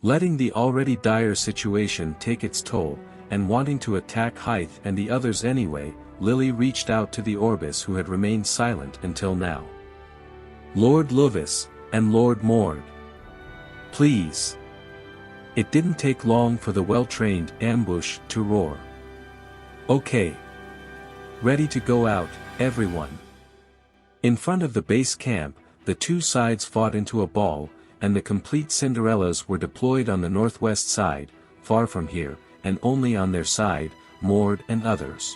Letting the already dire situation take its toll, and wanting to attack Heith and the others anyway, Lily reached out to the Orbis who had remained silent until now. "Lord Luvis, and Lord Mord. Please." It didn't take long for the well-trained ambush to roar. "Okay. Ready to go out, everyone." In front of the base camp, the two sides fought into a ball, and the complete Cinderellas were deployed on the northwest side, far from here, and only on their side, Mord and others.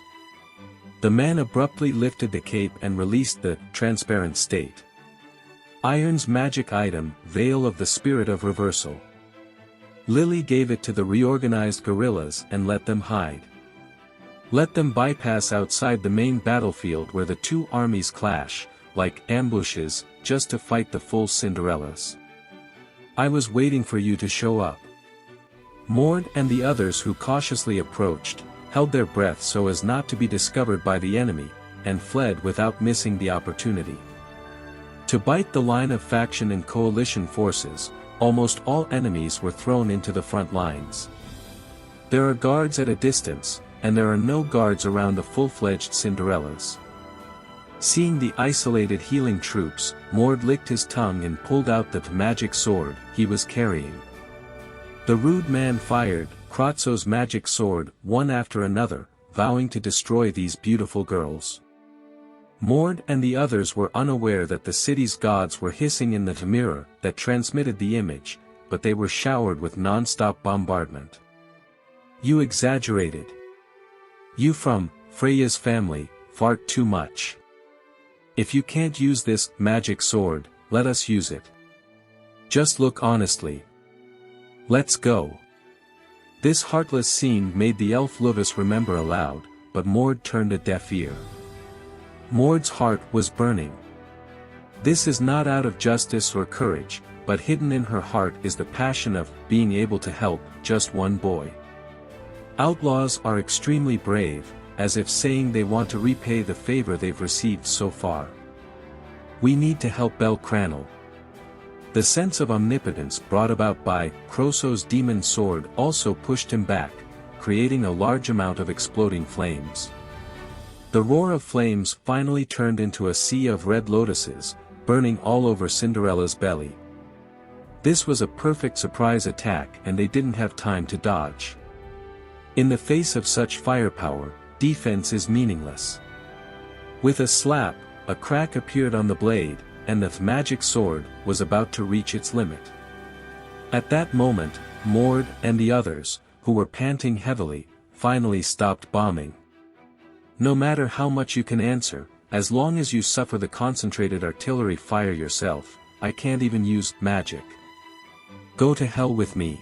The man abruptly lifted the cape and released the transparent state. Iron's magic item, Veil of the Spirit of Reversal. Lily gave it to the reorganized guerrillas and let them hide. Let them bypass outside the main battlefield where the two armies clash, like ambushes, just to fight the full Cinderellas. "I was waiting for you to show up." Mord and the others who cautiously approached, held their breath so as not to be discovered by the enemy, and fled without missing the opportunity. To bite the line of faction and coalition forces, almost all enemies were thrown into the front lines. There are guards at a distance, and there are no guards around the full-fledged Cinderellas. Seeing the isolated healing troops, Mord licked his tongue and pulled out the magic sword he was carrying. The rude man fired Kratzo's magic sword, one after another, vowing to destroy these beautiful girls. Mord and the others were unaware that the city's gods were hissing in the mirror that transmitted the image, but they were showered with non-stop bombardment. "You exaggerated. You from Freya's family, fart too much. If you can't use this magic sword, let us use it. Just look honestly. Let's go." This heartless scene made the elf Luvis remember aloud, but Mord turned a deaf ear. Mord's heart was burning. This is not out of justice or courage, but hidden in her heart is the passion of being able to help just one boy. Outlaws are extremely brave, as if saying they want to repay the favor they've received so far. "We need to help Bel Cranel." The sense of omnipotence brought about by Kroso's demon sword also pushed him back, creating a large amount of exploding flames. The roar of flames finally turned into a sea of red lotuses, burning all over Cinderella's belly. This was a perfect surprise attack and they didn't have time to dodge. In the face of such firepower, defense is meaningless. With a slap, a crack appeared on the blade, and the magic sword was about to reach its limit. At that moment, Mord and the others, who were panting heavily, finally stopped bombing. "No matter how much you can answer, as long as you suffer the concentrated artillery fire yourself, I can't even use magic. Go to hell with me."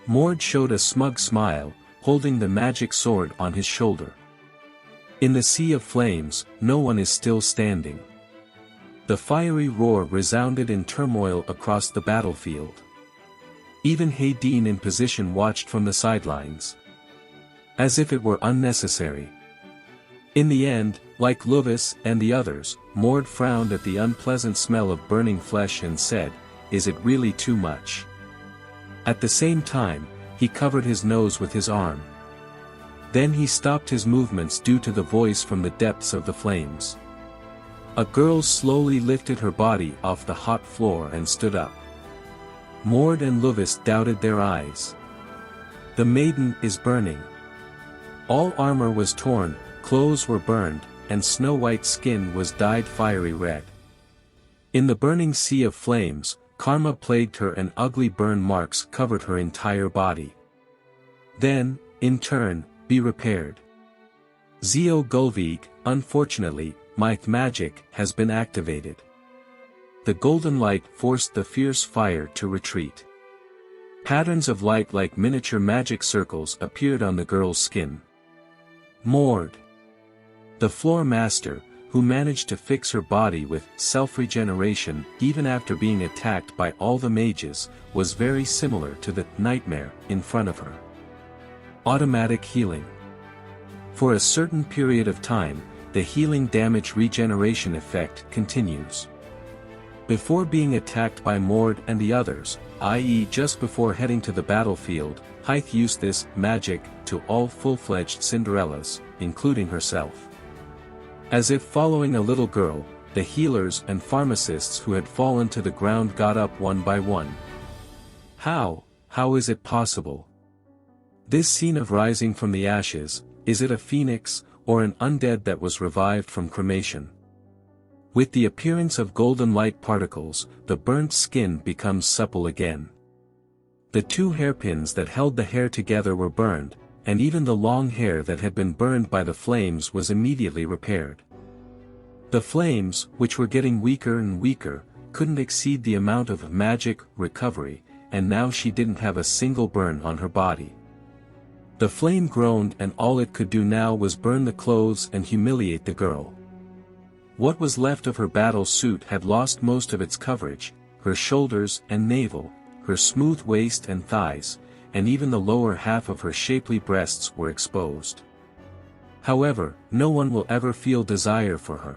Mord showed a smug smile, holding the magic sword on his shoulder. In the sea of flames, no one is still standing. The fiery roar resounded in turmoil across the battlefield. Even Heith in position watched from the sidelines. As if it were unnecessary. In the end, like Luvis and the others, Mord frowned at the unpleasant smell of burning flesh and said, "Is it really too much?" At the same time, he covered his nose with his arm. Then he stopped his movements due to the voice from the depths of the flames. A girl slowly lifted her body off the hot floor and stood up. Mord and Luvis doubted their eyes. The maiden is burning. All armor was torn, clothes were burned, and snow-white skin was dyed fiery red. In the burning sea of flames, karma plagued her and ugly burn marks covered her entire body. Then, in turn, be repaired. Zeo Gulvig, unfortunately, my magic has been activated. The golden light forced the fierce fire to retreat. Patterns of light like miniature magic circles appeared on the girl's skin. Mord, the floor master, who managed to fix her body with self-regeneration even after being attacked by all the mages, was very similar to the nightmare in front of her. Automatic healing. For a certain period of time, the healing damage regeneration effect continues. Before being attacked by Mord and the others, i.e. just before heading to the battlefield, Heith used this magic to all full-fledged Cinderellas, including herself. As if following a little girl, the healers and pharmacists who had fallen to the ground got up one by one. How is it possible? This scene of rising from the ashes, is it a phoenix, or an undead that was revived from cremation? With the appearance of golden light particles, the burnt skin becomes supple again. The two hairpins that held the hair together were burned, and even the long hair that had been burned by the flames was immediately repaired. The flames, which were getting weaker and weaker, couldn't exceed the amount of magic recovery, and now she didn't have a single burn on her body. The flame groaned, and all it could do now was burn the clothes and humiliate the girl. What was left of her battle suit had lost most of its coverage, her shoulders and navel, her smooth waist and thighs, and even the lower half of her shapely breasts were exposed. However, no one will ever feel desire for her.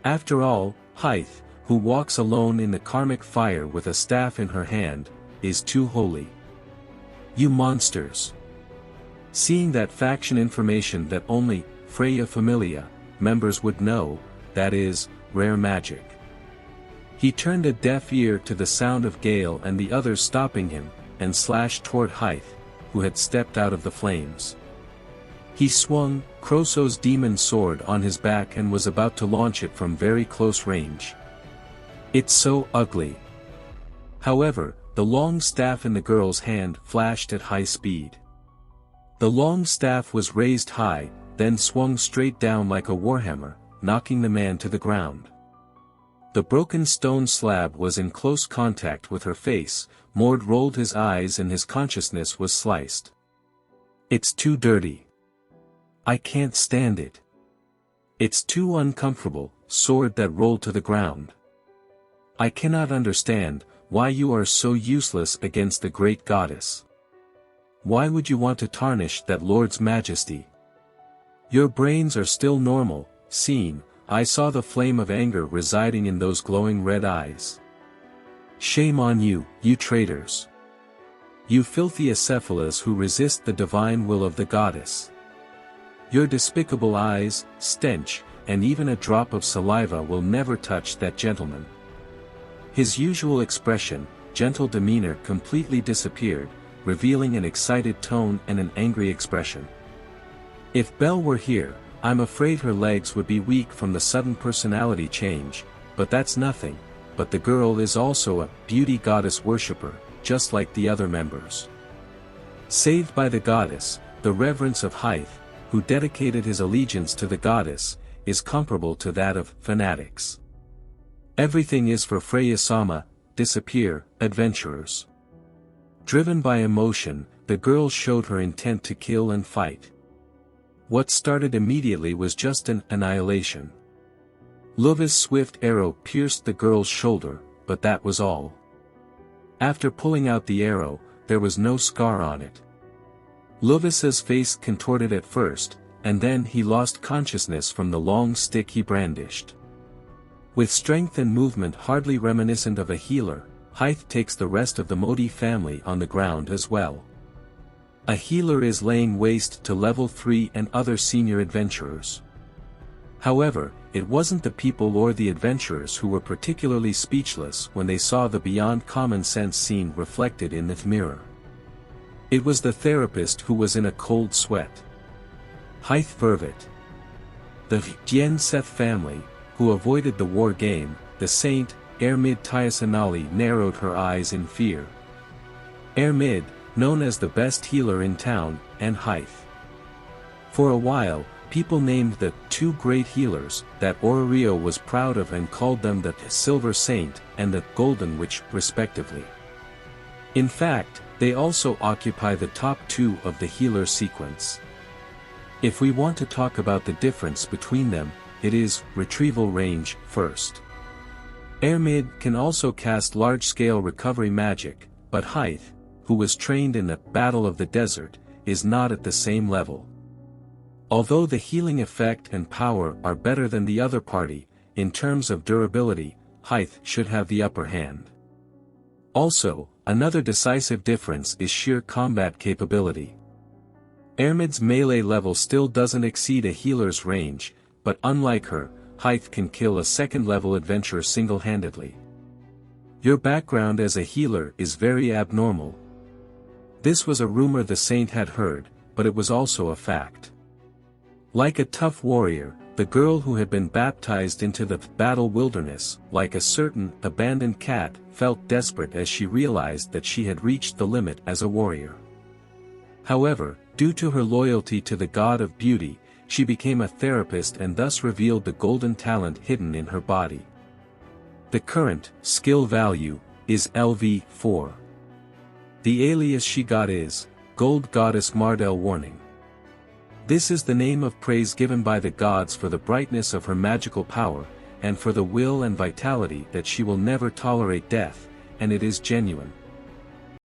After all, Heith, who walks alone in the karmic fire with a staff in her hand, is too holy. You monsters! Seeing that faction information that only Freya Familia members would know, that is, rare magic. He turned a deaf ear to the sound of Gale and the others stopping him, and slashed toward Heith, who had stepped out of the flames. He swung Kroso's demon sword on his back and was about to launch it from very close range. It's so ugly. However, the long staff in the girl's hand flashed at high speed. The long staff was raised high, then swung straight down like a warhammer, knocking the man to the ground. The broken stone slab was in close contact with her face. Mord rolled his eyes and his consciousness was sliced. It's too dirty. I can't stand it. It's too uncomfortable, sword that rolled to the ground. I cannot understand why you are so useless against the great goddess. Why would you want to tarnish that Lord's majesty? Your brains are still normal, seen. I saw the flame of anger residing in those glowing red eyes. Shame on you, you traitors. You filthy acephalas who resist the divine will of the goddess. Your despicable eyes, stench, and even a drop of saliva will never touch that gentleman. His usual expression, gentle demeanor completely disappeared, revealing an excited tone and an angry expression. If Belle were here, I'm afraid her legs would be weak from the sudden personality change, but that's nothing. But the girl is also a beauty goddess worshipper, just like the other members. Saved by the goddess, the reverence of Heith, who dedicated his allegiance to the goddess, is comparable to that of fanatics. Everything is for Freya-sama, disappear, adventurers. Driven by emotion, the girl showed her intent to kill and fight. What started immediately was just an annihilation. Luva's swift arrow pierced the girl's shoulder, but that was all. After pulling out the arrow, there was no scar on it. Luva's face contorted at first, and then he lost consciousness from the long stick he brandished. With strength and movement hardly reminiscent of a healer, Heith takes the rest of the Modi family on the ground as well. A healer is laying waste to level 3 and other senior adventurers. However, it wasn't the people or the adventurers who were particularly speechless when they saw the beyond common sense scene reflected in the mirror. It was the therapist who was in a cold sweat. Heith Vervet. The Jen Seth family, who avoided the war game, the saint, Ermid Tyasanali narrowed her eyes in fear. Ermid, known as the best healer in town, and Heith. For a while, people named the two great healers that Orario was proud of and called them the Silver Saint and the Golden Witch respectively. In fact, they also occupy the top 2 of the healer sequence. If we want to talk about the difference between them, it is retrieval range first. Ermid can also cast large-scale recovery magic, but Heith, who was trained in the Battle of the Desert, is not at the same level. Although the healing effect and power are better than the other party, in terms of durability, Heith should have the upper hand. Also, another decisive difference is sheer combat capability. Ermid's melee level still doesn't exceed a healer's range, but unlike her, Heith can kill a second-level adventurer single-handedly. Your background as a healer is very abnormal. This was a rumor the saint had heard, but it was also a fact. Like a tough warrior, the girl who had been baptized into the battle wilderness, like a certain abandoned cat, felt desperate as she realized that she had reached the limit as a warrior. However, due to her loyalty to the god of beauty, she became a therapist and thus revealed the golden talent hidden in her body. The current skill value is LV4. The alias she got is Gold Goddess Mardel Warning. This is the name of praise given by the gods for the brightness of her magical power, and for the will and vitality that she will never tolerate death, and it is genuine.